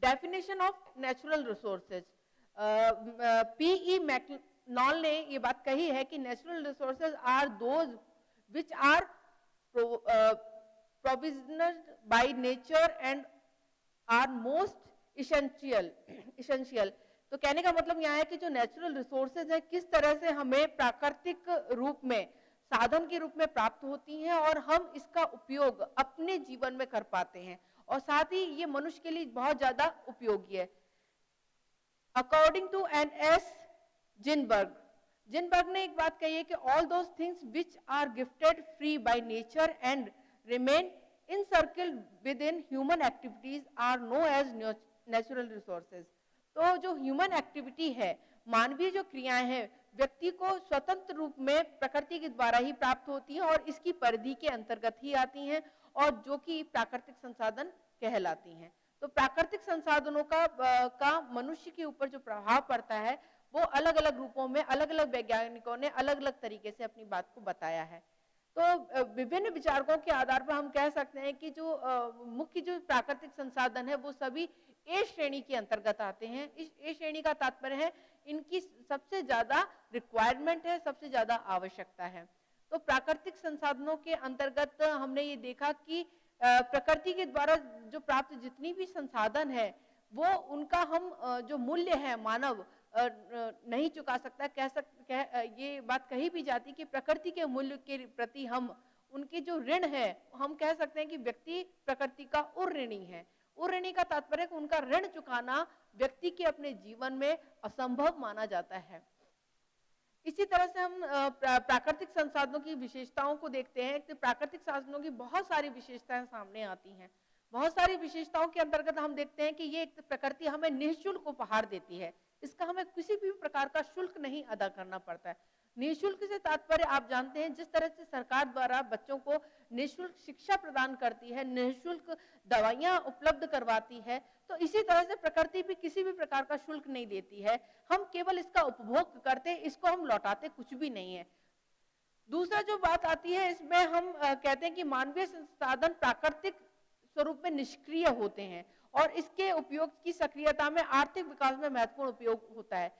Definition of natural resources, P E McNall ने ये बात कही है कि natural resources are those which are provisioned by nature and are most essential. तो कहने का मतलब यहाँ है कि जो नेचुरल रिसोर्सेज है किस तरह से हमें प्राकृतिक रूप में साधन के रूप में प्राप्त होती हैं और हम इसका उपयोग अपने जीवन में कर पाते हैं, और साथ ही ये मनुष्य के लिए बहुत ज्यादा उपयोगी है। According to N S Ginsberg ने एक बात कही है कि all those things which are gifted free by nature and remain encircled within human activities are known as natural resources। तो जो ह्यूमन एक्टिविटी है, मानवीय जो क्रियाएं हैं, व्यक्ति को स्वतंत्र रूप में प्रकृति के द्वारा ही प्राप्त होती हैं और इसकी परिधि के अंतर्गत ही आती हैं, और जो कि प्राकृतिक संसाधन कहलाती हैं। तो प्राकृतिक संसाधनों का मनुष्य के ऊपर जो प्रभाव पड़ता है वो अलग अलग रूपों में अलग अलग वैज्ञानिकों ने अलग अलग तरीके से अपनी बात को बताया है। तो विभिन्न विचारकों के आधार पर हम कह सकते हैं कि जो मुख्य जो प्राकृतिक संसाधन है वो सभी ए श्रेणी के अंतर्गत आते हैं। इस ए श्रेणी का तात्पर्य है इनकी सबसे ज्यादा रिक्वायरमेंट है, सबसे ज्यादा आवश्यकता है। तो प्राकृतिक संसाधनों के अंतर्गत हमने ये देखा कि प्रकृति के द्वारा जो प्राप्त जितनी भी संसाधन है वो उनका हम जो मूल्य है मानव नहीं चुका सकता। ये बात कही भी जाती कि प्रकृति के मूल्य के प्रति हम उनके जो ऋण है, हम कह सकते हैं कि व्यक्ति प्रकृति का उऋणी है। उऋणी का तात्पर्य उनका ऋण चुकाना व्यक्ति के अपने जीवन में असंभव माना जाता है। इसी तरह से हम प्राकृतिक संसाधनों की विशेषताओं को देखते हैं कि प्राकृतिक संसाधनों की बहुत सारी विशेषताएं सामने आती हैं। बहुत सारी विशेषताओं के अंतर्गत हम देखते हैं कि ये एक प्रकृति हमें निःशुल्क उपहार देती है, इसका हमें किसी भी प्रकार का शुल्क नहीं अदा करना पड़ता है। निःशुल्क से तात्पर्य आप जानते हैं जिस तरह से सरकार द्वारा बच्चों को निःशुल्क शिक्षा प्रदान करती है, निःशुल्क दवाइयां उपलब्ध करवाती है, तो इसी तरह से प्रकृति भी किसी भी प्रकार का शुल्क नहीं देती है। हम केवल इसका उपभोग करते, इसको हम लौटाते कुछ भी नहीं है। दूसरा जो बात आती है इसमें हम कहते हैं कि मानवीय संसाधन प्राकृतिक स्वरूप में निष्क्रिय होते हैं और इसके उपयोग की सक्रियता में आर्थिक विकास में महत्वपूर्ण उपयोग होता है।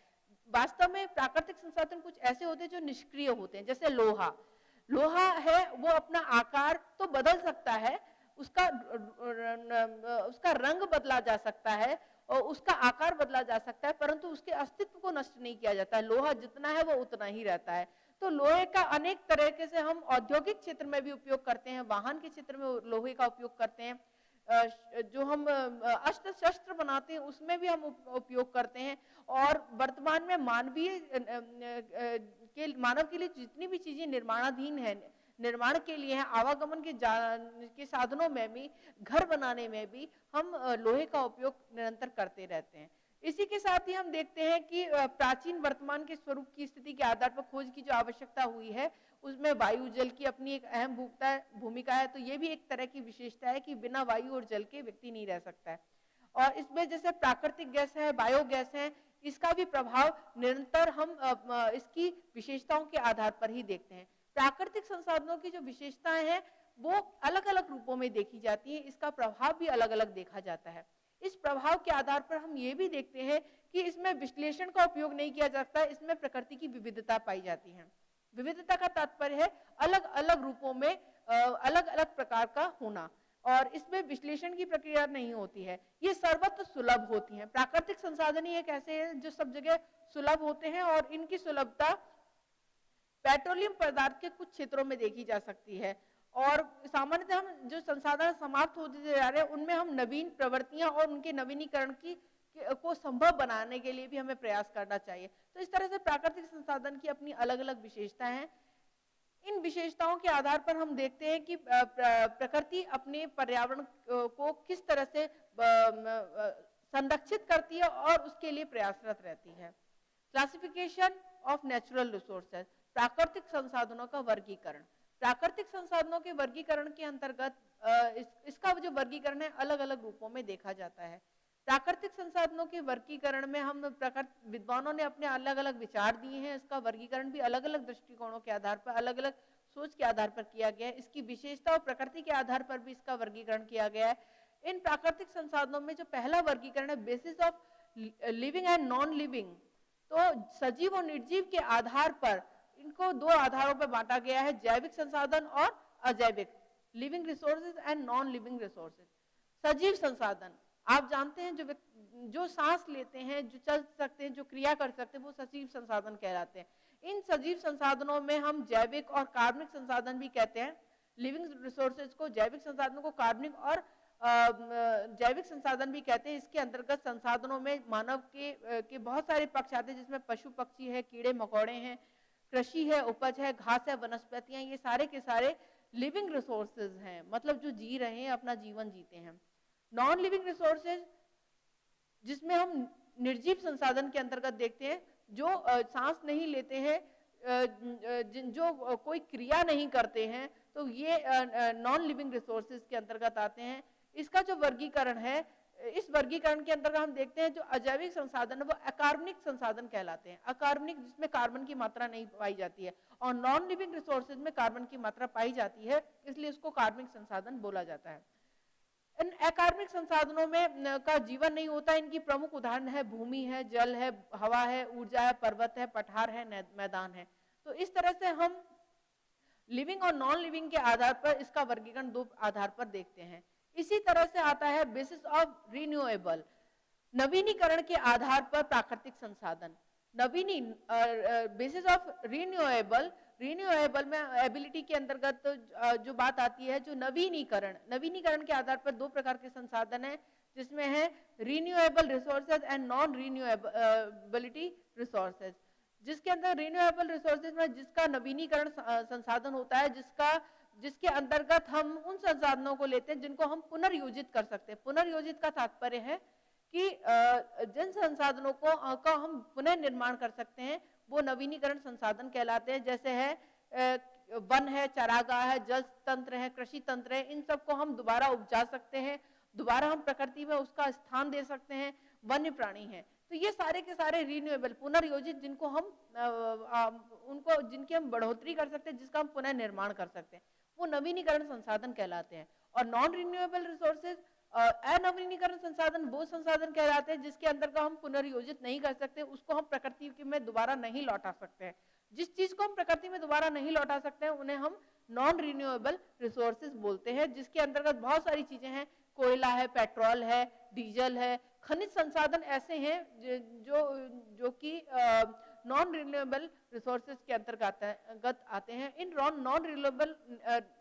वास्तव में प्राकृतिक संसाधन कुछ ऐसे होते हैं जो निष्क्रिय होते हैं, जैसे लोहा है वो अपना आकार तो बदल सकता है, उसका रंग बदला जा सकता है और उसका आकार बदला जा सकता है, परंतु उसके अस्तित्व को नष्ट नहीं किया जाता है। लोहा जितना है वो उतना ही रहता है। तो लोहे का अनेक तरीके से हम औद्योगिक क्षेत्र में भी उपयोग करते हैं, वाहन के क्षेत्र में लोहे का उपयोग करते हैं, जो हम अस्त्र शस्त्र बनाते हैं उसमें भी हम उपयोग करते हैं। और वर्तमान में मानव के लिए जितनी भी चीजें निर्माणाधीन है, निर्माण के लिए है, आवागमन के साधनों में भी, घर बनाने में भी हम लोहे का उपयोग निरंतर करते रहते हैं। इसी के साथ ही हम देखते हैं कि प्राचीन वर्तमान के स्वरूप की स्थिति के आधार पर खोज की जो आवश्यकता हुई है उसमें वायु जल की अपनी एक अहम भूमिका है। तो ये भी एक तरह की विशेषता है कि बिना वायु और जल के व्यक्ति नहीं रह सकता है। और इसमें जैसे प्राकृतिक गैस है, बायोगैस है, इसका भी प्रभाव निरंतर हम इसकी विशेषताओं के आधार पर ही देखते हैं। प्राकृतिक संसाधनों की जो विशेषताएं हैं वो अलग अलग रूपों में देखी जाती है, इसका प्रभाव भी अलग अलग देखा जाता है। इस प्रभाव के आधार पर हम ये भी देखते हैं कि इसमें विश्लेषण का उपयोग नहीं किया जाता, इसमें प्रकृति की विविधता पाई जाती है। विविधता का तात्पर्य है अलग अलग रूपों में अलग अलग प्रकार का होना, और इसमें विश्लेषण की प्रक्रिया नहीं होती है, ये सर्वत्र सुलभ होती हैं। प्राकृतिक संसाधन ही एक ऐसे हैं जो सब जगह सुलभ होते हैं और इनकी सुलभता पेट्रोलियम पदार्थ के कुछ क्षेत्रों में देखी जा सकती है। और सामान्यतः हम जो संसाधन समाप्त होते जा रहे हैं उनमें हम नवीन प्रवृत्तियां और उनके नवीनीकरण को संभव बनाने के लिए भी हमें प्रयास करना चाहिए। तो इस तरह से प्राकृतिक संसाधन की अपनी अलग अलग विशेषताएं हैं। इन विशेषताओं के आधार पर हम देखते हैं कि प्रकृति अपने पर्यावरण को किस तरह से संरक्षित करती है और उसके लिए प्रयासरत रहती है। क्लासिफिकेशन ऑफ नेचुरल रिसोर्सेज, प्राकृतिक संसाधनों का वर्गीकरण। प्राकृतिक संसाधनों के वर्गीकरण के अंतर्गत इसका जो वर्गीकरण है अलग अलग रूपों में देखा जाता है। प्राकृतिक संसाधनों के वर्गीकरण में हम विद्वानों ने अपने अलग अलग विचार दिए हैं। इसका वर्गीकरण भी अलग अलग दृष्टिकोणों के आधार पर, अलग अलग सोच के आधार पर किया गया है। इसकी विशेषता और प्रकृति के आधार पर भी इसका वर्गीकरण किया गया है। इन प्राकृतिक संसाधनों में जो पहला वर्गीकरण है basis of living and non living, तो सजीव और निर्जीव के आधार पर इनको दो आधारों पर बांटा गया है, जैविक संसाधन और अजैविक, living resources and non living resources. सजीव संसाधन आप जानते हैं, जो सांस लेते हैं, जो चल सकते हैं, जो क्रिया कर सकते हैं, वो सजीव संसाधन कहलाते हैं। इन सजीव संसाधनों में हम जैविक और कार्बनिक संसाधन भी कहते हैं। लिविंग रिसोर्सेज को, जैविक संसाधनों को कार्बनिक और जैविक संसाधन भी कहते हैं। इसके अंतर्गत संसाधनों में मानव के बहुत सारे पक्ष आते हैं, जिसमें पशु पक्षी है, कीड़े मकोड़े हैं, कृषि है, उपज है, घास है, वनस्पतियां, ये सारे के सारे लिविंग रिसोर्सेज हैं, मतलब जो जी रहे हैं, अपना जीवन जीते हैं। नॉन लिविंग रिसोर्सेज जिसमें हम निर्जीव संसाधन के अंतर्गत देखते हैं, जो सांस नहीं लेते हैं, जो कोई क्रिया नहीं करते हैं, तो ये नॉन लिविंग रिसोर्सेज के अंतर्गत आते हैं। इसका जो वर्गीकरण है, इस वर्गीकरण के अंतर्गत हम देखते हैं जो अजैविक संसाधन है वो अकार्बनिक संसाधन कहलाते हैं। अकार्बनिक जिसमें कार्बन की मात्रा नहीं पाई जाती है, और नॉन लिविंग रिसोर्सेज में कार्बन की मात्रा पाई जाती है, इसलिए इसको कार्बनिक संसाधन बोला जाता है। इन अकार्बनिक संसाधनों में का जीवन नहीं होता। इनकी प्रमुख उदाहरण है भूमि है, जल है, हवा है, ऊर्जा है, पर्वत है, पठार है, मैदान है। तो इस तरह से हम लिविंग और नॉन लिविंग के आधार पर इसका वर्गीकरण दो आधार पर देखते हैं। इसी तरह से आता है बेसिस ऑफ रिन्यूएबल, नवीनीकरण के आधार पर प्राकृतिक संसाधन। बेसिस ऑफ रिन्यूएबल में एबिलिटी के अंतर्गत जो बात आती है, जो नवीनीकरण के आधार पर दो प्रकार के संसाधन है, जिसमें है renewable resources and non renewability resources. जिसके अंदर रिन्यूएबल रिसोर्सेज में जिसका नवीनीकरण संसाधन होता है, जिसके अंतर्गत हम उन संसाधनों को लेते हैं जिनको हम पुनर्योजित कर सकते हैं। पुनर्योजित का तात्पर्य है कि जिन संसाधनों का हम पुनः निर्माण कर सकते हैं वो नवीनीकरण संसाधन कहलाते हैं। जैसे है वन है, चारागाह है, जल तंत्र है, कृषि तंत्र है, इन सबको हम दोबारा उपजा सकते हैं, दोबारा हम प्रकृति में उसका स्थान दे सकते हैं। वन्य प्राणी है, तो ये सारे के सारे रिन्यूएबल, पुनर्योजित, जिनको हम जिनकी हम बढ़ोतरी कर सकते हैं, जिसका हम पुनः निर्माण कर सकते हैं, वो नवीनीकरण संसाधन कहलाते हैं। और नॉन रिन्यूएबल रिसोर्सेज, अनवीनीकरण संसाधन वो संसाधन कहलाते हैं जिसके अंदर का हम पुनर्योजित नहीं कर सकते, उसको हम प्रकृति में दोबारा नहीं लौटा सकते हैं। जिस चीज को हम प्रकृति में दोबारा नहीं लौटा सकते हैं उन्हें हम नॉन रिन्यूएबल रिसोर्सेज बोलते हैं, जिसके अंतर्गत बहुत सारी चीजें हैं, कोयला है, पेट्रोल है, डीजल है, खनिज संसाधन ऐसे हैं जो कि नॉन रिन्यूएबल रिसोर्सेज के अंतर्गत आते हैं। इन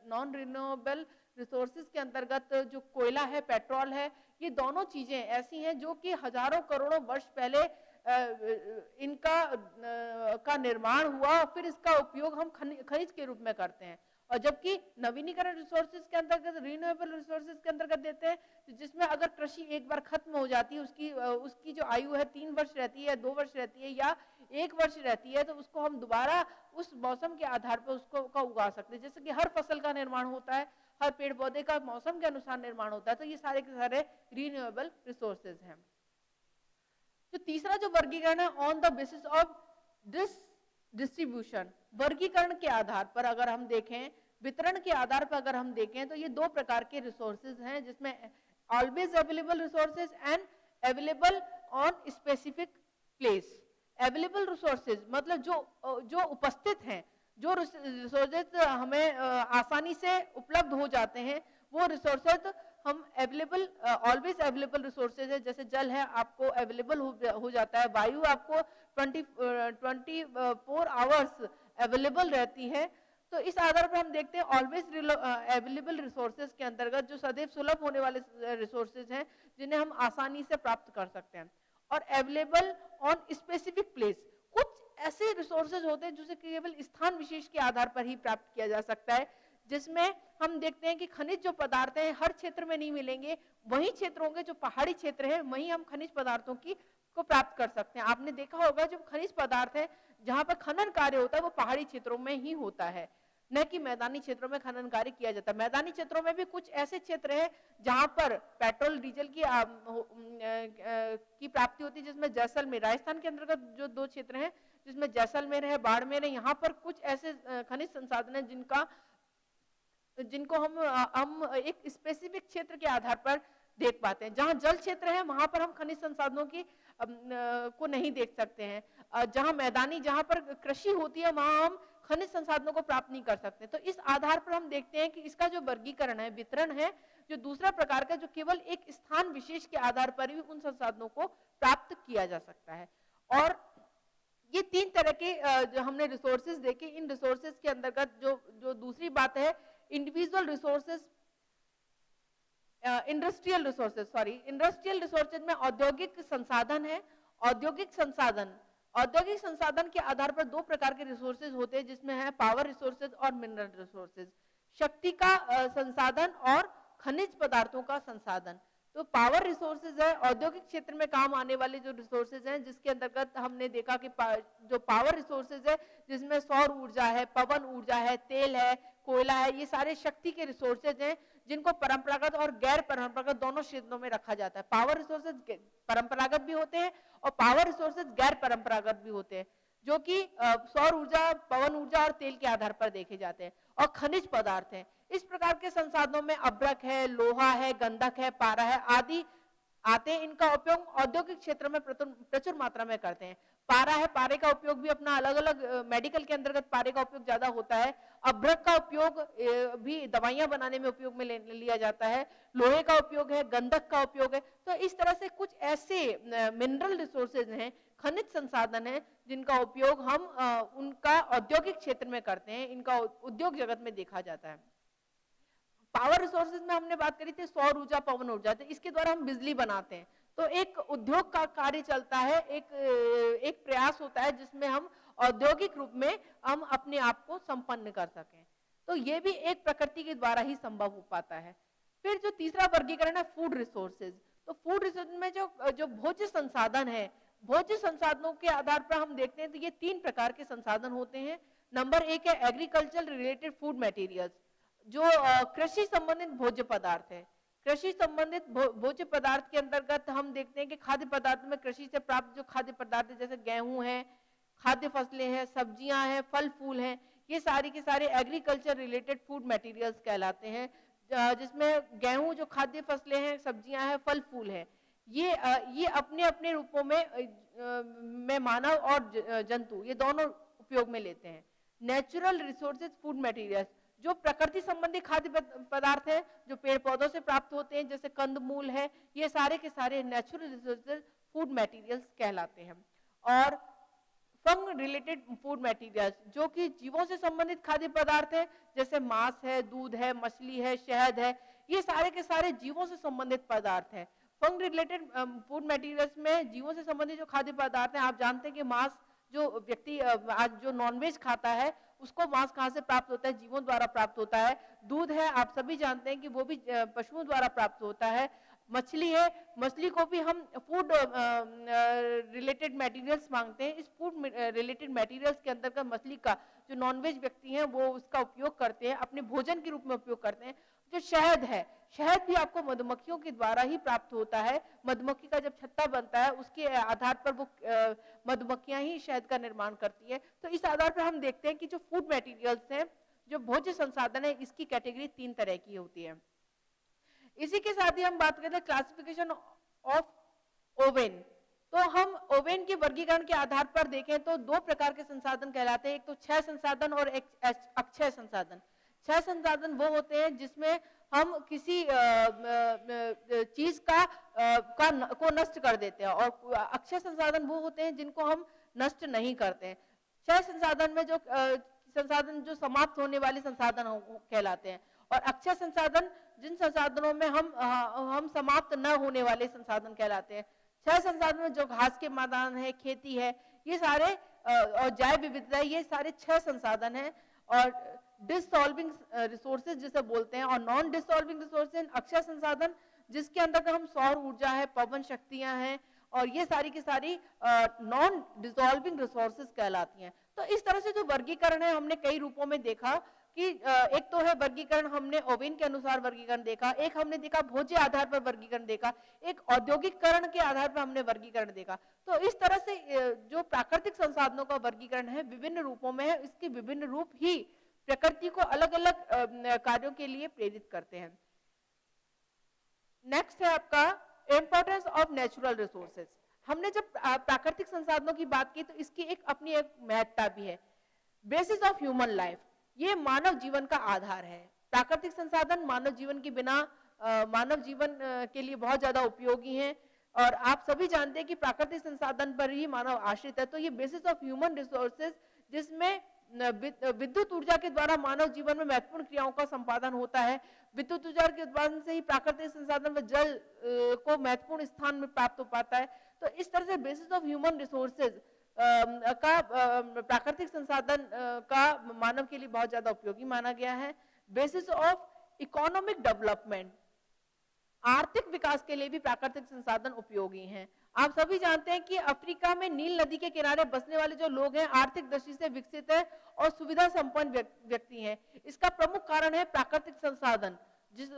नॉन रिन्यूएबल रिसोर्सेज के अंतर्गत जो कोयला है, पेट्रोल है, ये दोनों चीजें ऐसी हैं जो कि हजारों करोड़ों वर्ष पहले का निर्माण हुआ, फिर इसका उपयोग हम खनिज के रूप में करते हैं। और जबकि नवीनीकरण रिसोर्सेज के अंतर्गत, रिन्यूएबल रिसोर्सेज के अंतर्गत देते हैं, जिसमें अगर कृषि एक बार खत्म हो जाती है, उसकी जो आयु है 3 वर्ष रहती है, 2 वर्ष रहती है या 1 वर्ष रहती है, तो उसको हम दोबारा उस मौसम के आधार पर उसको उगा सकते हैं। जैसे कि हर फसल का निर्माण होता है, हर पेड़ पौधे का मौसम के अनुसार निर्माण होता है, तो ये सारे के सारे रिन्यूएबल रिसोर्सेज हैं। जो तीसरा जो वर्गीकरण है, on the basis of distribution, वर्गीकरण के आधार पर अगर हम देखें, वितरण के आधार पर अगर हम देखें, तो ये दो प्रकार के रिसोर्सेज हैं, जिसमें always available resources and available on specific place. Available resources मतलब जो उपस्थित हैं, जो रिसोर्सेज हमें आसानी से उपलब्ध हो जाते हैं, वो रिसोर्सेज हम अवेलेबल, ऑलवेज अवेलेबल रिसोर्सेज है। जैसे जल है, आपको अवेलेबल हो जाता है, वायु आपको 24 आवर्स अवेलेबल रहती है। तो इस आधार पर हम देखते हैं ऑलवेज अवेलेबल रिसोर्सेज के अंतर्गत जो सदैव सुलभ होने वाले रिसोर्सेज हैं, जिन्हें हम आसानी से प्राप्त कर सकते हैं। और अवेलेबल ऑन स्पेसिफिक प्लेस, कुछ ऐसे रिसोर्सेज होते हैं जिसे केवल स्थान विशेष के आधार पर ही प्राप्त किया जा सकता है, जिसमें हम देखते हैं कि खनिज जो पदार्थ हैं हर क्षेत्र में नहीं मिलेंगे, वही क्षेत्र होंगे जो पहाड़ी क्षेत्र है, वहीं हम खनिज पदार्थों को प्राप्त कर सकते हैं। आपने देखा होगा जो खनिज पदार्थ है जहां पर खनन कार्य होता है वो पहाड़ी क्षेत्रों में ही होता है, न कि मैदानी क्षेत्रों में खनन कार्य किया जाता है। मैदानी क्षेत्रों में भी कुछ ऐसे क्षेत्र हैं जहां पर पेट्रोल डीजल की प्राप्ति होती है, जिसमें जैसलमेर, राजस्थान के अंतर्गत जो 2 क्षेत्र हैं जिसमें जैसलमेर है, बाड़मेर है, यहाँ पर कुछ ऐसे खनिज संसाधन है जिनको हम एक स्पेसिफिक क्षेत्र के आधार पर देख पाते हैं। जहां जल क्षेत्र है वहां पर हम खनिज संसाधनों की को नहीं देख सकते हैं। जहां मैदानी, जहां पर कृषि होती है वहां हम खनिज संसाधनों को प्राप्त नहीं कर सकते। तो इस आधार पर हम देखते हैं कि इसका जो वर्गीकरण है, वितरण है, जो दूसरा प्रकार का, जो केवल एक स्थान विशेष के आधार पर भी उन संसाधनों को प्राप्त किया जा सकता है। और ये तीन तरह के जो हमने रिसोर्सेज देखे, इन रिसोर्सेज के अंतर्गत जो दूसरी बात है, इंडिविजुअल रिसोर्सेज, इंडस्ट्रियल रिसोर्सेज में औद्योगिक संसाधन है। औद्योगिक संसाधन के आधार पर दो प्रकार के रिसोर्सेज होते हैं, जिसमें है पावर रिसोर्सेज और मिनरल रिसोर्सेज, शक्ति का संसाधन और खनिज पदार्थों का संसाधन। तो पावर रिसोर्सेज है औद्योगिक क्षेत्र में काम आने वाले जो रिसोर्सेज हैं, जिसके अंतर्गत हमने देखा कि जो पावर रिसोर्सेज है जिसमें सौर ऊर्जा है, पवन ऊर्जा है, तेल है, कोयला है, ये सारे शक्ति के रिसोर्सेज हैं जिनको परंपरागत और गैर परंपरागत दोनों क्षेत्रों में रखा जाता है। पावर रिसोर्सेज परंपरागत भी होते हैं और पावर रिसोर्सेज गैर परंपरागत भी होते हैं, जो कि सौर ऊर्जा, पवन ऊर्जा और तेल के आधार पर देखे जाते हैं। और खनिज पदार्थ हैं, इस प्रकार के संसाधनों में अभ्रक है, लोहा है, गंधक है, पारा है आदि आते हैं। इनका उपयोग औद्योगिक क्षेत्र में प्रचुर मात्रा में करते हैं। पारा है, पारे का उपयोग भी अपना अलग अलग मेडिकल के अंतर्गत पारे का उपयोग ज्यादा होता है। अभ्रक का उपयोग भी दवाइयां बनाने में उपयोग में लिया जाता है। लोहे का उपयोग है, गंधक का उपयोग है। तो इस तरह से कुछ ऐसे मिनरल रिसोर्सेज हैं, खनिज संसाधन है, जिनका उपयोग हम उनका औद्योगिक क्षेत्र में करते हैं, इनका उद्योग जगत में देखा जाता है। पावर रिसोर्सेज में हमने बात करी थी सौर ऊर्जा, पवन ऊर्जा, तो इसके द्वारा हम बिजली बनाते हैं। तो एक उद्योग का कार्य चलता है, एक प्रयास होता है जिसमें हम औद्योगिक रूप में हम अपने आप को संपन्न कर सकें। तो ये भी एक प्रकृति के द्वारा ही संभव हो पाता है। फिर जो तीसरा वर्गीकरण है फूड रिसोर्सेज। तो फूड रिसोर्सेज में जो भोज्य संसाधन है, भोज्य संसाधनों के आधार पर हम देखते हैं तो ये तीन प्रकार के संसाधन होते हैं। नंबर एक है एग्रीकल्चर रिलेटेड फूड मटेरियल्स, जो कृषि संबंधित भोज्य पदार्थ है। कृषि संबंधित भोज्य पदार्थ के अंतर्गत हम देखते हैं कि खाद्य पदार्थ में कृषि से प्राप्त जो खाद्य पदार्थ है, जैसे गेहूं है, खाद्य फसलें हैं, सब्जियां हैं, फल फूल हैं, ये सारी के सारे एग्रीकल्चर रिलेटेड फूड मटेरियल्स कहलाते हैं। जिसमें गेहूं जो खाद्य फसलें हैं, सब्जियां हैं, फल फूल हैं, ये अपने अपने रूपों में मानव और जंतु ये दोनों उपयोग में लेते हैं। नेचुरल रिसोर्सेज फूड मटेरियल्स, जो प्रकृति संबंधी खाद्य पदार्थ है, जो पेड़ पौधों से प्राप्त होते हैं, जैसे कंदमूल है, ये सारे के सारे नेचुरल रिसोर्सेज फूड मटेरियल्स कहलाते हैं। और फंग रिलेटेड फूड मटेरियल्स, जो कि जीवों से संबंधित खाद्य पदार्थ है, जैसे मांस है, दूध है, मछली है, शहद है, ये सारे के सारे जीवों से संबंधित पदार्थ है। फंग रिलेटेड फूड मटेरियल्स में जीवों से संबंधित जो खाद्य पदार्थ हैं, आप जानते हैं कि मांस, जो व्यक्ति आज जो नॉनवेज खाता है उसको मांस कहाँ से प्राप्त होता है? जीवों द्वारा प्राप्त होता है। दूध है, आप सभी जानते हैं कि वो भी पशुओं द्वारा प्राप्त होता है। मछली है, मछली को भी हम फूड रिलेटेड मटेरियल्स मांगते हैं। इस फूड रिलेटेड मटेरियल्स के अंतर्गत मछली का जो नॉनवेज व्यक्ति हैं वो उसका उपयोग करते हैं, अपने भोजन के रूप में उपयोग करते हैं। जो शहद है, शहद भी आपको मधुमक्खियों के द्वारा ही प्राप्त होता है। मधुमक्खी का जब छत्ता बनता है उसके आधार पर वो मधुमक्खियां ही शहद का निर्माण करती है। तो इस आधार पर हम देखते हैं कि जो फूड मटेरियल्स हैं, जो भोज्य संसाधन है, इसकी कैटेगरी तीन तरह की होती है। इसी के साथ ही हम बात करते हैं क्लासिफिकेशन ऑफ ओवेन। तो हम ओवेन के वर्गीकरण के आधार पर देखें तो दो प्रकार के संसाधन कहलाते हैं, एक तो क्षय संसाधन और एक अक्षय संसाधन। क्षय संसाधन वो होते हैं जिसमें हम किसी चीज को नष्ट कर देते हैं, और अक्षय संसाधन वो होते हैं जिनको हम नष्ट नहीं करते हैं। क्षय संसाधन में जो संसाधन जो समाप्त होने वाले संसाधन कहलाते हैं, और अक्षय संसाधन जिन संसाधनों में हम समाप्त न होने वाले संसाधन कहलाते हैं। क्षय संसाधन में जो घास के मैदान है, खेती है, ये सारे और जैव विविधता, ये सारे क्षय संसाधन हैं। और डिसॉल्विंग रिसोर्सेज जिसे बोलते हैं, और नॉन डिसॉल्विंग रिसोर्सेज अक्षय संसाधन, जिसके अंदर हम सौर ऊर्जा है, पवन शक्तियां हैं, और ये सारी की सारी नॉन डिसॉल्विंग रिसोर्सेज कहलाती हैं। तो इस तरह से जो वर्गीकरण है हमने कई रूपों में देखा कि एक तो है वर्गीकरण, हमने ओवेन के अनुसार वर्गीकरण देखा, एक हमने देखा भोज्य आधार पर वर्गीकरण देखा, एक औद्योगिकरण के आधार पर हमने वर्गीकरण देखा। तो इस तरह से जो प्राकृतिक संसाधनों का वर्गीकरण है विभिन्न रूपों में है। इसके विभिन्न रूप ही प्रकृति को अलग अलग कार्यों के लिए प्रेरित करते हैं। नेक्स्ट है आपका इंपॉर्टेंस ऑफ नेचुरल रिसोर्सेज। हमने जब प्राकृतिक संसाधनों की बात की तो इसकी अपनी एक महत्ता भी है। बेसिस ऑफ ह्यूमन लाइफ, ये मानव जीवन का आधार है। प्राकृतिक संसाधन मानव जीवन के बिना मानव जीवन के लिए बहुत ज्यादा उपयोगी हैं और आप सभी जानते हैं कि प्राकृतिक संसाधन पर ही मानव आश्रित है। तो ये बेसिस ऑफ ह्यूमन रिसोर्सेज, जिसमें विद्युत ऊर्जा के द्वारा मानव जीवन में महत्वपूर्ण क्रियाओं का संपादन होता है। विद्युत ऊर्जा के उत्पादन से ही प्राकृतिक संसाधन व जल को महत्वपूर्ण स्थान में प्राप्त हो पाता है। तो इस तरह से बेसिस ऑफ ह्यूमन रिसोर्सेज का प्राकृतिक संसाधन का मानव के लिए बहुत ज्यादा उपयोगी माना गया है। बेसिस ऑफ इकोनॉमिक डेवलपमेंट, आर्थिक विकास के लिए भी प्राकृतिक संसाधन उपयोगी हैं। आप सभी जानते हैं कि अफ्रीका में नील नदी के किनारे बसने वाले जो लोग हैं आर्थिक दृष्टि से विकसित है और सुविधा संपन्न व्यक्ति हैं। इसका प्रमुख कारण है प्राकृतिक संसाधन,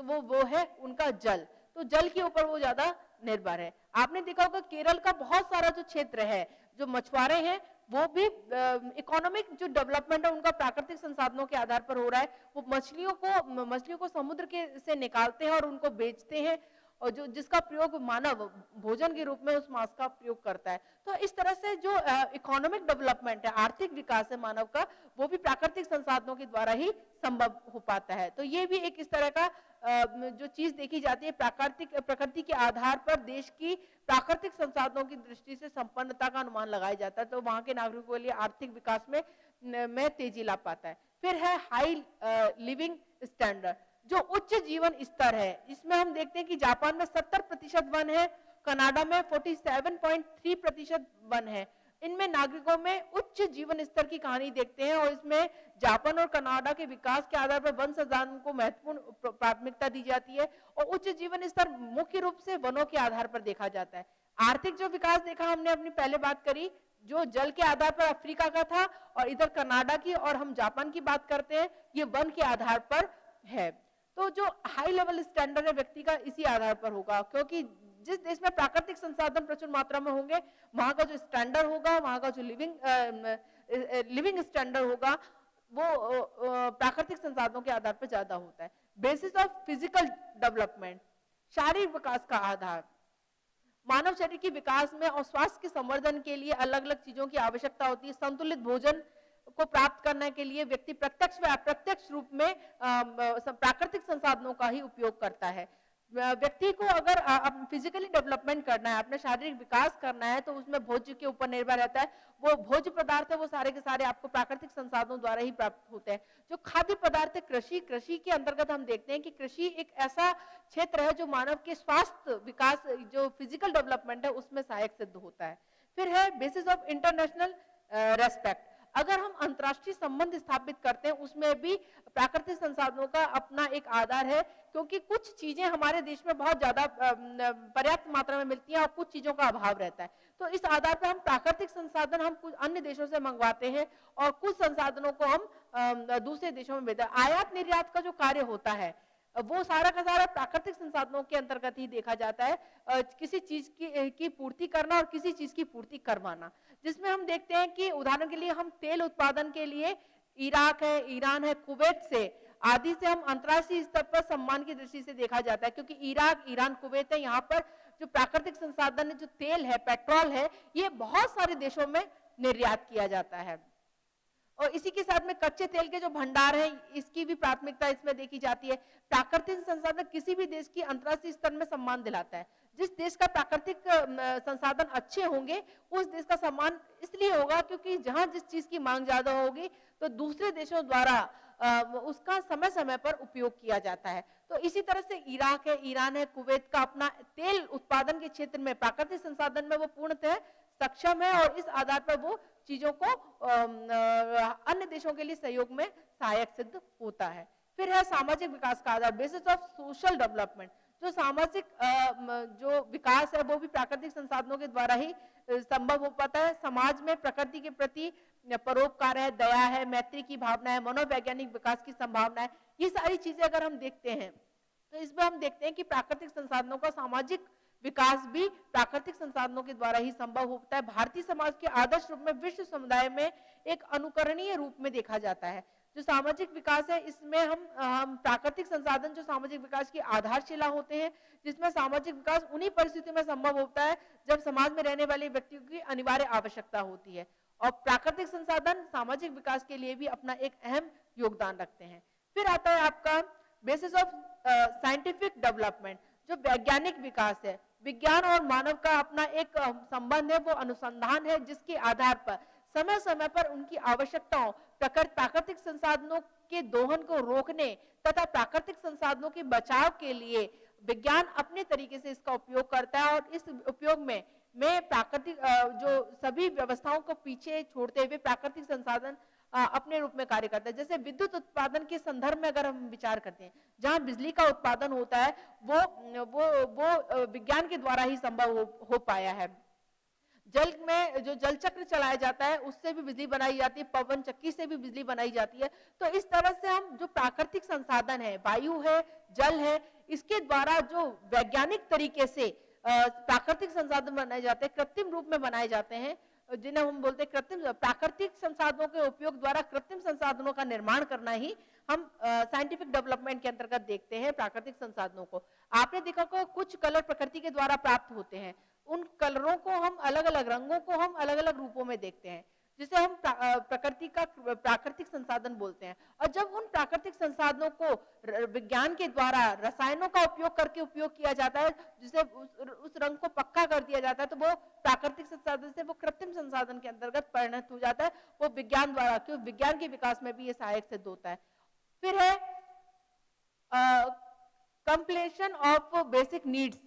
वो है उनका जल। तो जल के ऊपर वो ज्यादा निर्भर है। आपने देखा होगा केरल का बहुत सारा जो क्षेत्र है, जो मछुआरे हैं, वो भी इकोनॉमिक जो डेवलपमेंट है उनका प्राकृतिक संसाधनों के आधार पर हो रहा है। वो मछलियों को समुद्र के से निकालते हैं और उनको बेचते हैं, और जो जिसका प्रयोग मानव भोजन के रूप में उस मांस का प्रयोग करता है। तो इस तरह से जो इकोनॉमिक डेवलपमेंट है, आर्थिक विकास है मानव का, वो भी प्राकृतिक संसाधनों के द्वारा ही संभव हो पाता है। तो ये भी एक इस तरह का जो चीज देखी जाती है, प्रकृति के आधार पर देश की प्राकृतिक संसाधनों की दृष्टि से संपन्नता का अनुमान लगाया जाता है। तो वहां के नागरिकों के लिए आर्थिक विकास में तेजी ला पाता है। फिर है हाई लिविंग स्टैंडर्ड, जो उच्च जीवन स्तर है। इसमें हम देखते हैं कि जापान में 70% वन है, कनाडा में 47.3% वन है। इनमें नागरिकों में उच्च जीवन स्तर की कहानी देखते हैं और इसमें जापान और कनाडा के विकास के आधार पर वन संसाधन को महत्वपूर्ण प्राथमिकता दी जाती है और उच्च जीवन स्तर मुख्य रूप से वनों के आधार पर देखा जाता है। आर्थिक जो विकास देखा हमने अपनी पहले बात करी, जो जल के आधार पर अफ्रीका का था, और इधर कनाडा की और हम जापान की बात करते हैं, ये वन के आधार पर है। तो जो हाई लेवल स्टैंडर्ड है व्यक्ति का, इसी आधार पर होगा, क्योंकि जिस देश में प्राकृतिक संसाधन प्रचुर मात्रा में होंगे, वहां का जो स्टैंडर्ड होगा, वहां का जो लिविंग स्टैंडर्ड होगा, वो प्राकृतिक संसाधनों के आधार पर ज्यादा होता है। बेसिस ऑफ फिजिकल डेवलपमेंट, शारीरिक विकास का आधार। मानव शरीर के विकास में और स्वास्थ्य के संवर्धन के लिए अलग अलग चीजों की आवश्यकता होती है। संतुलित भोजन को प्राप्त करने के लिए व्यक्ति प्रत्यक्ष व अप्रत्यक्ष रूप में प्राकृतिक संसाधनों का ही उपयोग करता है। व्यक्ति को अगर फिजिकली डेवलपमेंट करना है, अपने शारीरिक विकास करना है, तो उसमें भोज्य के ऊपर निर्भर रहता है। वो भोज्य पदार्थ है, वो सारे के सारे आपको प्राकृतिक संसाधनों द्वारा ही प्राप्त होते हैं। जो खाद्य पदार्थ है, कृषि के अंतर्गत हम देखते हैं कि कृषि एक ऐसा क्षेत्र है जो मानव के स्वास्थ्य विकास, जो फिजिकल डेवलपमेंट है, उसमें सहायक सिद्ध होता है। फिर है बेसिस ऑफ इंटरनेशनल रेस्पेक्ट। अगर हम अंतर्राष्ट्रीय संबंध स्थापित करते हैं, उसमें भी प्राकृतिक संसाधनों का अपना एक आधार है, क्योंकि कुछ चीजें हमारे देश में बहुत ज्यादा पर्याप्त मात्रा में मिलती हैं और कुछ चीजों का अभाव रहता है। तो इस आधार पर हम प्राकृतिक संसाधन हम कुछ अन्य देशों से मंगवाते हैं और कुछ संसाधनों को हम दूसरे देशों में भेजते हैं। आयात निर्यात का जो कार्य होता है, वो सारा का सारा प्राकृतिक संसाधनों के अंतर्गत ही देखा जाता है। किसी चीज की पूर्ति करना और किसी चीज की पूर्ति करवाना, जिसमें हम देखते हैं कि उदाहरण के लिए हम तेल उत्पादन के लिए इराक है, ईरान है, कुवैत से आदि से हम अंतर्राष्ट्रीय स्तर पर सम्मान की दृष्टि से देखा जाता है, क्योंकि इराक, ईरान, कुवैत है, यहाँ पर जो प्राकृतिक संसाधन है, जो तेल है, पेट्रोल है, ये बहुत सारे देशों में निर्यात किया जाता है। और इसी के साथ में कच्चे तेल के जो भंडार हैं, इसकी भी प्राथमिकता इसमें देखी जाती है। प्राकृतिक संसाधन किसी भी देश की अंतर्राष्ट्रीय स्तर में सम्मान दिलाता है। जिस देश का प्राकृतिक संसाधन अच्छे होंगे, उस देश का सम्मान इसलिए होगा क्योंकि जहां जिस चीज की मांग ज्यादा होगी, तो दूसरे देशों द्वारा उसका समय समय पर उपयोग किया जाता है। तो इसी तरह से इराक है, ईरान है, कुवैत का अपना तेल उत्पादन के क्षेत्र में प्राकृतिक संसाधन में वो पूर्णतः सक्षम है और इस आधार पर वो चीजों को अन्य देशों के लिए सहयोग में सहायक सिद्ध होता है। फिर है सामाजिक विकास का आधार, बेसिस ऑफ सोशल डेवलपमेंट। जो सामाजिक जो विकास है, वो भी प्राकृतिक संसाधनों के द्वारा ही संभव हो पाता है। समाज में प्रकृति के प्रति परोपकार है, दया है, मैत्री की भावना है, मनोवैज्ञानिक विकास की संभावना है। ये सारी चीजें अगर हम देखते हैं, तो इसमें हम देखते हैं कि प्राकृतिक संसाधनों का सामाजिक विकास भी प्राकृतिक संसाधनों के द्वारा ही संभव होता है। भारतीय समाज के आदर्श रूप में विश्व समुदाय में एक अनुकरणीय रूप में देखा जाता है। जो सामाजिक विकास है इसमें हम प्राकृतिक संसाधन जो सामाजिक विकास की आधारशिला होते हैं, जिसमें सामाजिक विकास उन्हीं परिस्थितियों में संभव होता है जब समाज में रहने वाले व्यक्तियों की अनिवार्य आवश्यकता होती है, और प्राकृतिक संसाधन सामाजिक विकास के लिए भी अपना एक अहम योगदान रखते हैं। फिर आता है आपका बेसिस ऑफ साइंटिफिक डेवलपमेंट, जो वैज्ञानिक विकास है। विज्ञान और मानव का अपना एक संबंध है, वो अनुसंधान है, जिसके आधार पर समय समय पर उनकी आवश्यकताओं, प्राकृतिक संसाधनों के दोहन को रोकने तथा प्राकृतिक संसाधनों के बचाव के लिए विज्ञान अपने तरीके से इसका उपयोग करता है, और इस उपयोग में प्राकृतिक जो सभी व्यवस्थाओं को पीछे छोड़ते हुए प्राकृतिक संसाधन अपने रूप में कार्य करता है। जैसे विद्युत उत्पादन के संदर्भ में अगर हम विचार करते हैं, जहां बिजली का उत्पादन होता है वो विज्ञान के द्वारा ही संभव हो पाया है। जल में जो जल चक्र चलाया जाता है उससे भी बिजली बनाई जाती है, पवन चक्की से भी बिजली बनाई जाती है। तो इस तरह से हम जो प्राकृतिक संसाधन है, वायु है, जल है, इसके द्वारा जो वैज्ञानिक तरीके से प्राकृतिक संसाधन बनाए जाते हैं, कृत्रिम रूप में बनाए जाते हैं, जिन्हें हम बोलते हैं कृत्रिम, प्राकृतिक संसाधनों के उपयोग द्वारा कृत्रिम संसाधनों का निर्माण करना ही हम साइंटिफिक डेवलपमेंट के अंतर्गत देखते हैं प्राकृतिक संसाधनों को। आपने देखा को कुछ कलर प्रकृति के द्वारा प्राप्त होते हैं, उन कलरों को हम अलग अलग रंगों को हम अलग अलग रूपों में देखते हैं, जिसे हम प्रकृति का प्राकृतिक संसाधन बोलते हैं। और जब उन प्राकृतिक संसाधनों को विज्ञान के द्वारा रसायनों का उपयोग करके उपयोग किया जाता है, जिसे उस रंग को पक्का कर दिया जाता है, तो वो प्राकृतिक संसाधन से वो कृत्रिम संसाधन के अंतर्गत परिणत हो जाता है, वो विज्ञान द्वारा, क्योंकि विज्ञान के विकास में भी ये सहायक सिद्ध होता है। फिर है completion of basic needs.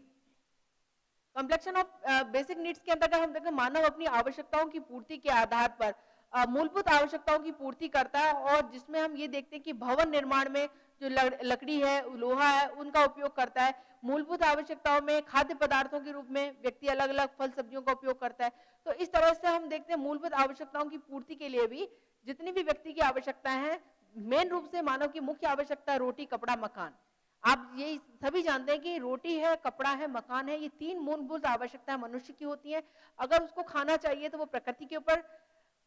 Complexion of basic needs के अंतर्गत हम देखें मानव अपनी आवश्यकताओं की पूर्ति के आधार पर मूलभूत आवश्यकताओं की पूर्ति करता है, और जिसमें हम ये देखते हैं कि भवन निर्माण में जो लकड़ी है, लोहा है, उनका उपयोग करता है। मूलभूत आवश्यकताओं में खाद्य पदार्थों के रूप में व्यक्ति अलग अलग फल सब्जियों का उपयोग करता है। तो इस तरह से हम देखते हैं मूलभूत आवश्यकताओं की पूर्ति के लिए भी जितनी भी व्यक्ति की आवश्यकताएं हैं, मेन रूप से मानव की मुख्य आवश्यकता है रोटी, कपड़ा, मकान। आप ये सभी जानते हैं कि रोटी है, कपड़ा है, मकान है, ये तीन मूलभूत आवश्यकताएं मनुष्य की होती हैं। अगर उसको खाना चाहिए तो वो प्रकृति के ऊपर,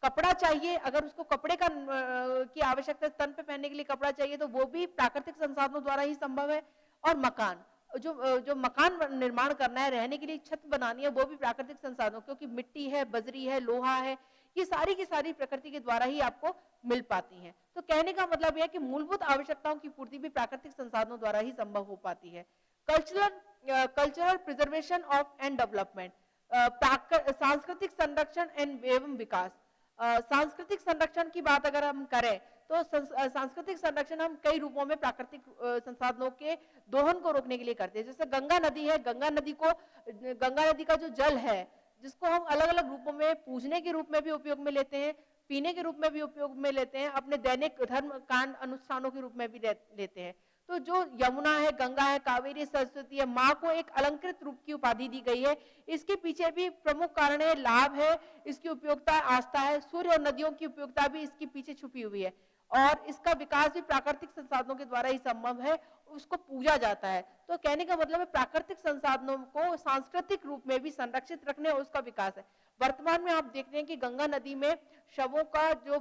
कपड़ा चाहिए, अगर उसको कपड़े का की आवश्यकता, तन पे पहनने के लिए कपड़ा चाहिए, तो वो भी प्राकृतिक संसाधनों द्वारा ही संभव है। और मकान, जो मकान निर्माण करना है, रहने के लिए छत बनानी है, वो भी प्राकृतिक संसाधनों, क्योंकि मिट्टी है, बजरी है, लोहा है, ये सारी की सारी प्रकृति के द्वारा ही आपको मिल पाती हैं। तो कहने का मतलब यह है कि मूलभूत आवश्यकताओं की पूर्ति भी प्राकृतिक संसाधनों द्वारा ही संभव हो पाती है। Cultural preservation of and development, सांस्कृतिक संरक्षण एवं विकास। सांस्कृतिक संरक्षण की बात अगर हम करें तो सांस्कृतिक संरक्षण हम कई रूपों में प्राकृतिक संसाधनों के दोहन को रोकने के लिए करते हैं। जैसे गंगा नदी है, गंगा नदी का जो जल है, जिसको हम अलग अलग रूपों में पूजने के रूप में भी उपयोग में लेते हैं, पीने के रूप में भी उपयोग में लेते हैं, अपने दैनिक धर्म कांड अनुष्ठानों के रूप में भी लेते हैं। तो जो यमुना है, गंगा है, कावेरी, सरस्वती है, माँ को एक अलंकृत रूप की उपाधि दी गई है। इसके पीछे भी प्रमुख कारण है लाभ है, इसकी उपयोगिता आस्था है। सूर्य और नदियों की उपयोगिता भी इसके पीछे छुपी हुई है, और इसका विकास भी प्राकृतिक संसाधनों के द्वारा ही संभव है, उसको पूजा जाता है। तो कहने का मतलब है प्राकृतिक संसाधनों को सांस्कृतिक रूप में भी संरक्षित रखने और उसका विकास है। वर्तमान में आप देख रहे हैं कि गंगा नदी में शवों का जो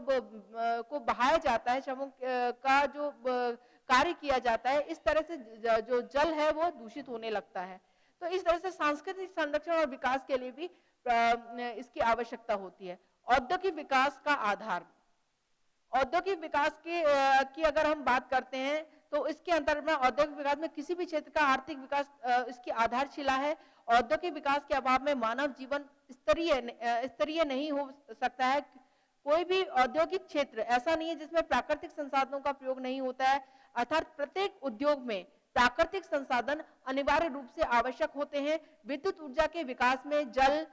को बहाया जाता है, शवों का जो कार्य किया जाता है, इस तरह से जो जल है वो दूषित होने लगता है। तो इस तरह से सांस्कृतिक संरक्षण और विकास के लिए भी इसकी आवश्यकता होती है। औद्योगिक विकास का आधार, औद्योगिक विकास की अगर हम बात करते हैं तो इसके अंतर्गत में औद्योगिक विकास में किसी भी क्षेत्र का आर्थिक विकास इसकी आधारशिला है। औद्योगिक विकास के अभाव में मानव जीवन स्तरीय नहीं हो सकता है। कोई भी औद्योगिक क्षेत्र ऐसा नहीं है जिसमें प्राकृतिक संसाधनों का प्रयोग नहीं होता है, अर्थात प्रत्येक उद्योग में प्राकृतिक संसाधन अनिवार्य रूप से आवश्यक होते हैं। विद्युत ऊर्जा के विकास में जल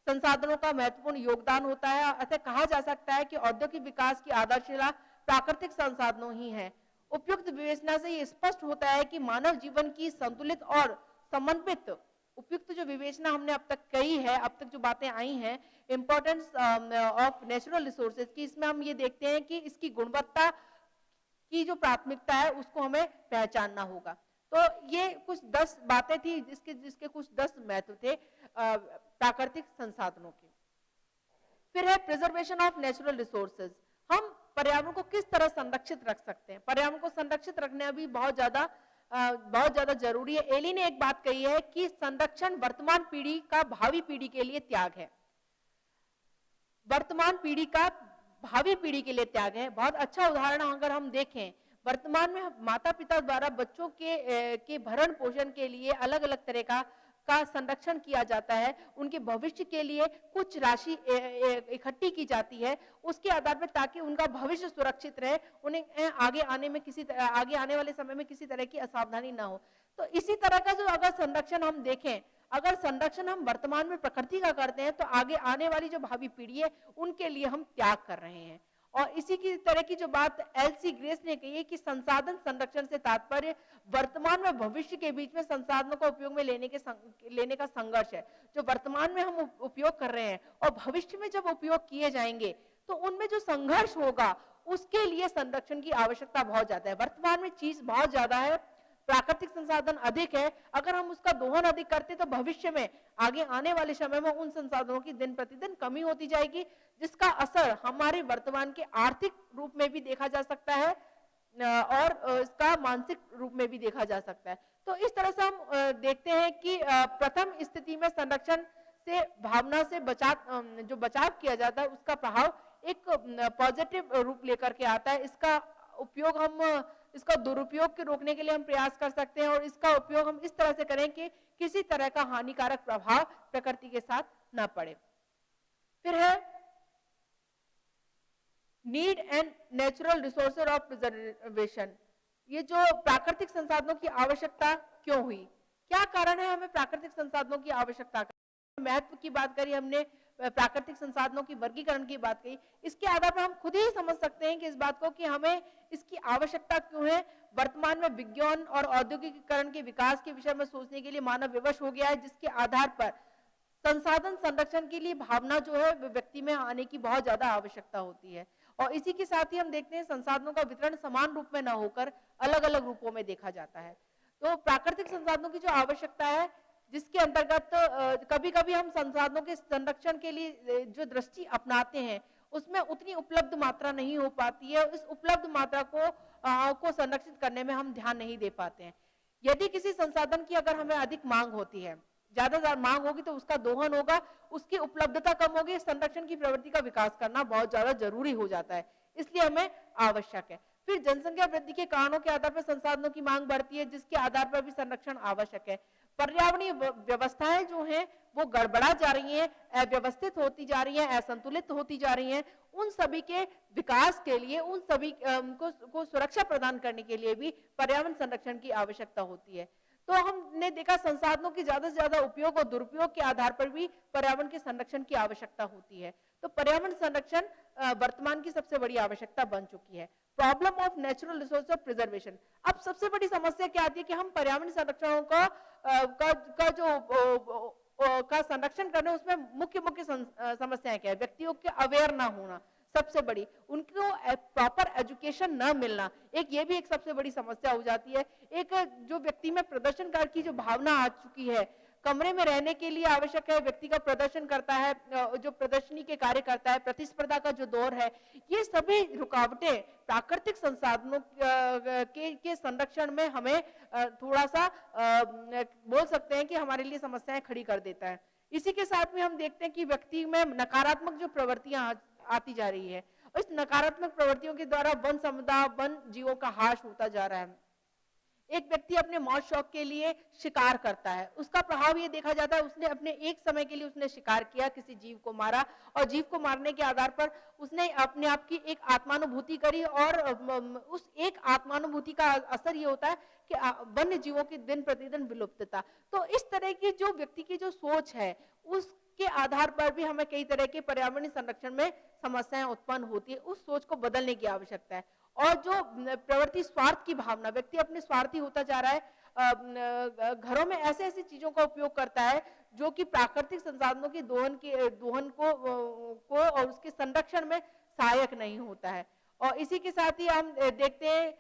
संसाधनों का महत्वपूर्ण योगदान होता है। अतः कहा जा सकता है कि औद्योगिक विकास की आधारशिला प्राकृतिक संसाधनों ही है। उपयुक्त विवेचना से ये स्पष्ट होता है कि मानव जीवन की संतुलित और समन्वित, उपयुक्त जो विवेचना हमने अब तक कही है, अब तक जो बातें आई हैं, इंपॉर्टेंस ऑफ नेचुरल रिसोर्सेज की, इसमें हम ये देखते हैं कि इसकी गुणवत्ता की जो प्राथमिकता है उसको हमें पहचानना होगा। तो ये कुछ 10 बातें थी जिसके कुछ 10 महत्व थे प्राकृतिक संसाधनों के। फिर है प्रिजर्वेशन ऑफ नेचुरल रिसोर्सेज। हम पर्यावरण को किस तरह संरक्षित रख सकते हैं। पर्यावरण को संरक्षित रखना भी बहुत ज्यादा जरूरी है। एली ने एक बात कही है कि संरक्षण वर्तमान पीढ़ी का भावी पीढ़ी के लिए त्याग है। वर्तमान पीढ़ी का भावी पीढ़ी के लिए त्याग है। बहुत अच्छा उदाहरण अगर हम देखें, वर्तमान में माता पिता द्वारा बच्चों के भरण पोषण के लिए अलग अलग तरह का संरक्षण किया जाता है। उनके भविष्य के लिए कुछ राशि इकट्ठी की जाती है उसके आधार पर, ताकि उनका भविष्य सुरक्षित रहे, उन्हें आगे आने वाले समय में किसी तरह की असावधानी ना हो। तो इसी तरह का जो अगर संरक्षण हम देखें, अगर संरक्षण हम वर्तमान में प्रकृति का करते हैं तो आगे आने वाली जो भावी पीढ़ी है उनके लिए हम त्याग कर रहे हैं। और इसी की तरह की जो बात एलसी ग्रेस ने कही है कि संसाधन संरक्षण से तात्पर्य वर्तमान में भविष्य के बीच में संसाधनों को उपयोग में लेने का संघर्ष है। जो वर्तमान में हम उपयोग कर रहे हैं और भविष्य में जब उपयोग किए जाएंगे तो उनमें जो संघर्ष होगा उसके लिए संरक्षण की आवश्यकता बहुत ज्यादा है। वर्तमान में चीज बहुत ज्यादा है, प्राकृतिक संसाधन अधिक है, अगर हम उसका दोहन अधिक करते तो भविष्य में आगे आने वाले समय में उन संसाधनों की दिन प्रतिदिन कमी होती जाएगी, जिसका असर हमारे वर्तमान के आर्थिक रूप में भी देखा जा सकता है और इसका मानसिक रूप में भी देखा जा सकता है। तो इस तरह से हम देखते हैं कि प्रथम स्थिति में संरक्षण से भावना से बचाव किया जाता है उसका प्रभाव एक पॉजिटिव रूप लेकर के आता है। इसका दुरुपयोग के रोकने के लिए हम प्रयास कर सकते हैं और इसका उपयोग हम इस तरह से करें कि किसी तरह का हानिकारक प्रभाव प्रकृति के साथ न पड़े। फिर है need and natural resources of preservation. ये जो प्राकृतिक संसाधनों की आवश्यकता क्यों हुई, क्या कारण है हमें प्राकृतिक संसाधनों की आवश्यकता का। महत्व की बात करी हमने, प्राकृतिक संसाधनों की वर्गीकरण की बात कही, इसके आधार पर हम खुद ही समझ सकते हैं कि इस बात को कि हमें इसकी आवश्यकता क्यों है। वर्तमान में विज्ञान और औद्योगिकीकरण के विकास के विषय में सोचने के लिए मानव विवश हो गया है, जिसके आधार पर संसाधन संरक्षण के लिए भावना जो है व्यक्ति में आने की बहुत ज्यादा आवश्यकता होती है। और इसी के साथ ही हम देखते हैं संसाधनों का वितरण समान रूप में न होकर अलग अलग रूपों में देखा जाता है। तो प्राकृतिक संसाधनों की जो आवश्यकता है, जिसके अंतर्गत कभी कभी हम संसाधनों के संरक्षण के लिए जो दृष्टि अपनाते हैं उसमें उतनी उपलब्ध मात्रा नहीं हो पाती है। इस उपलब्ध मात्रा को संरक्षित करने में हम ध्यान नहीं दे पाते हैं। यदि किसी संसाधन की अगर हमें अधिक मांग होती है, ज्यादा मांग होगी तो उसका दोहन होगा, उसकी उपलब्धता कम होगी, संरक्षण की प्रवृत्ति का विकास करना बहुत ज्यादा जरूरी हो जाता है, इसलिए हमें आवश्यक है। फिर जनसंख्या वृद्धि के कारणों के आधार पर संसाधनों की मांग बढ़ती है, जिसके आधार पर भी संरक्षण आवश्यक है। पर्यावरणीय व्यवस्थाएं जो हैं वो गड़बड़ा जा रही हैं, अव्यवस्थित होती जा रही हैं, असंतुलित होती जा रही हैं। उन सभी के विकास के लिए, उन सभी को सुरक्षा प्रदान करने के लिए भी पर्यावरण संरक्षण की आवश्यकता होती है। तो हमने देखा संसाधनों की ज्यादा से ज्यादा उपयोग और दुरुपयोग के आधार पर भी पर्यावरण के संरक्षण की आवश्यकता होती है। तो पर्यावरण संरक्षण वर्तमान की सबसे बड़ी आवश्यकता बन चुकी है। Problem of natural resource of preservation. अब सबसे बड़ी समस्या क्या आती है कि हम पर्यावरण संरक्षणों का संरक्षण करने, उसमें मुख्य समस्याएं क्या है। व्यक्तियों के अवेयर ना होना सबसे बड़ी, उनको प्रॉपर एजुकेशन न मिलना, ये भी एक सबसे बड़ी समस्या हो जाती है। एक जो व्यक्ति में प्रदर्शनकार की जो भावना आ चुकी है, कमरे में रहने के लिए आवश्यक है, व्यक्ति का प्रदर्शन करता है, जो प्रदर्शनी के कार्य करता है, प्रतिस्पर्धा का जो दौर है, ये सभी रुकावटें प्राकृतिक संसाधनों के संरक्षण में हमें थोड़ा सा बोल सकते हैं कि हमारे लिए समस्याएं खड़ी कर देता है। इसी के साथ में हम देखते हैं कि व्यक्ति में नकारात्मक जो प्रवृत्तियां आती जा रही है, इस नकारात्मक प्रवृत्तियों के द्वारा वन समुदाय, वन जीवों का ह्रास होता जा रहा है। एक व्यक्ति अपने मौज शौक के लिए शिकार करता है, उसका प्रभाव ये देखा जाता है, उसने अपने एक समय के लिए उसने शिकार किया, किसी जीव को मारा और जीव को मारने के आधार पर उसने अपने आप की एक आत्मानुभूति करी और उस एक आत्मानुभूति का असर ये होता है कि वन्य जीवों की दिन प्रतिदिन विलुप्तता। तो इस तरह की जो व्यक्ति की जो सोच है उसके आधार पर भी हमें कई तरह के पर्यावरणीय संरक्षण में समस्याएं उत्पन्न होती है। उस सोच को बदलने की आवश्यकता है। और जो प्रवृत्ति स्वार्थ की भावना, व्यक्ति अपने स्वार्थी होता जा रहा है, घरों में ऐसे ऐसी चीजों का उपयोग करता है जो कि प्राकृतिक संसाधनों की दोहन को और उसके संरक्षण में सहायक नहीं होता है। और इसी के साथ ही हम देखते हैं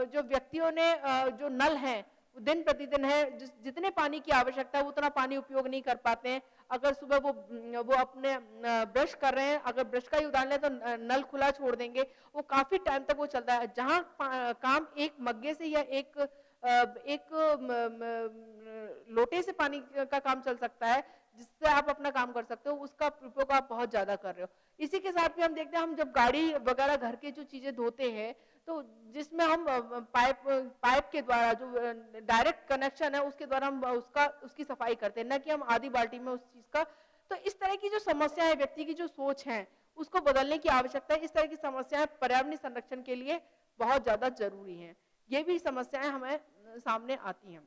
जो व्यक्तियों ने जो नल हैं दिन प्रतिदिन है, जितने पानी की आवश्यकता है उतना पानी उपयोग नहीं कर पाते हैं। अगर सुबह वो अपने ब्रश कर रहे हैं, अगर ब्रश का ही उदाहरण लें तो नल खुला छोड़ देंगे, वो काफी टाइम तक वो चलता है। जहां काम एक मग्गे से या एक लोटे से पानी का काम चल सकता है, जिससे आप अपना काम कर सकते हो, उसका उपयोग आप बहुत ज्यादा कर रहे हो। इसी के साथ भी हम देखते हैं, हम जब गाड़ी वगैरह घर के जो चीजें धोते हैं, तो जिसमें हम पाइप के द्वारा जो डायरेक्ट कनेक्शन है उसके द्वारा हम उसकी सफाई करते हैं, न कि हम आधी बाल्टी में उस चीज का। तो इस तरह की जो समस्या है, व्यक्ति की जो सोच है उसको बदलने की आवश्यकता है। इस तरह की समस्याएं पर्यावरण संरक्षण के लिए बहुत ज्यादा जरूरी हैं। ये भी समस्याएं हमें सामने आती हैं।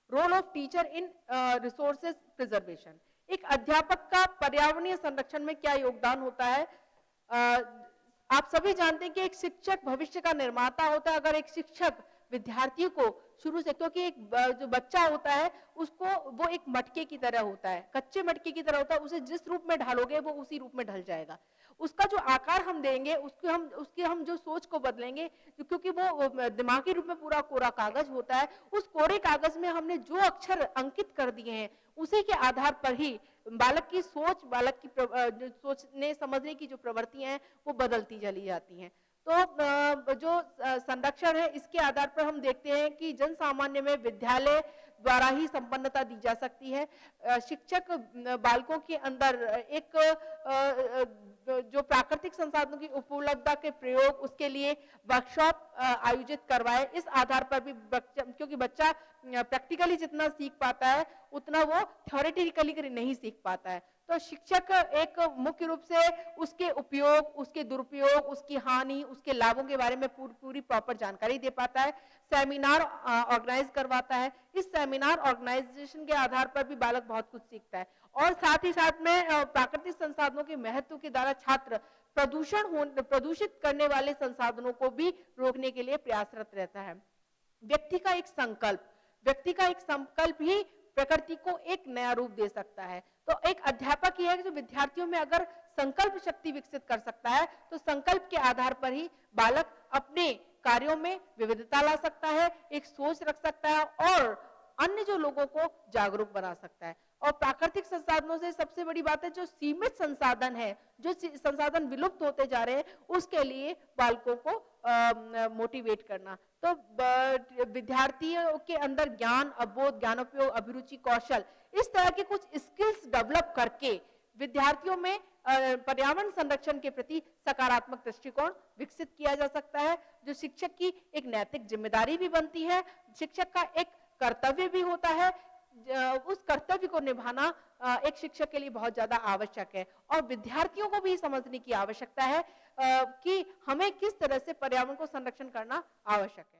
Role of teacher in resources preservation, एक अध्यापक का पर्यावरणीय संरक्षण में क्या योगदान होता है। आप सभी जानते हैं कि एक शिक्षक भविष्य का निर्माता होता है। अगर एक शिक्षक विद्यार्थियों को शुरू से, क्योंकि एक जो बच्चा होता है उसको वो एक मटके की तरह होता है, कच्चे मटके की तरह होता है, उसे जिस रूप में ढालोगे वो उसी रूप में ढल जाएगा। उसका जो आकार हम देंगे, उसकी हम जो सोच को बदलेंगे, क्योंकि वो दिमागी रूप में पूरा कोरा कागज होता है। उस कोरे कागज में हमने जो अक्षर अंकित कर दिए हैं उसी के आधार पर ही बालक की सोच, बालक की सोचने समझने की जो प्रवृत्तियां हैं वो बदलती चली जाती हैं। तो जो संरक्षण है, इसके आधार पर हम देखते हैं कि जन सामान्य में विद्यालय द्वारा ही संपन्नता दी जा सकती है। शिक्षक बालकों के अंदर एक जो प्राकृतिक संसाधनों की उपलब्धता के प्रयोग, उसके लिए वर्कशॉप आयोजित करवाए। इस आधार पर भी क्योंकि बच्चा प्रैक्टिकली जितना सीख पाता है उतना वो थ्योरेटिकली नहीं सीख पाता है। तो शिक्षक एक मुख्य रूप से उसके उपयोग, उसके दुरुपयोग, उसकी हानि, उसके लाभों के बारे में पूरी प्रॉपर जानकारी दे पाता है। सेमिनार ऑर्गेनाइज करवाता है। इस सेमिनार ऑर्गेनाइजेशन के आधार पर भी बालक बहुत कुछ सीखता है। और साथ ही साथ में प्राकृतिक संसाधनों के महत्व के द्वारा छात्र प्रदूषित करने वाले संसाधनों को भी रोकने के लिए प्रयासरत रहता है। व्यक्ति का एक संकल्प ही प्रकृति को एक नया रूप दे सकता है। तो एक अध्यापक ही है जो विद्यार्थियों में अगर संकल्प शक्ति विकसित कर सकता है, तो संकल्प के आधार पर ही बालक अपने कार्यों में विविधता ला सकता है, एक सोच रख सकता है और अन्य जो लोगों को जागरूक बना सकता है। और प्राकृतिक संसाधनों से सबसे बड़ी बात है, जो सीमित संसाधन है, जो संसाधन विलुप्त होते जा रहे हैं, उसके लिए बालकों को मोटिवेट करना। तो विद्यार्थियों के अंदर ज्ञान, अवबोध, ज्ञानोपयोग, अभिरुचि, कौशल, इस तरह के कुछ स्किल्स डेवलप करके विद्यार्थियों में पर्यावरण संरक्षण के प्रति सकारात्मक दृष्टिकोण विकसित किया जा सकता है, जो शिक्षक की एक नैतिक जिम्मेदारी भी बनती है, शिक्षक का एक कर्तव्य भी होता है। उस कर्तव्य को निभाना एक शिक्षक के लिए बहुत ज्यादा आवश्यक है। और विद्यार्थियों को भी समझने की आवश्यकता है कि हमें किस तरह से पर्यावरण को संरक्षण करना आवश्यक है।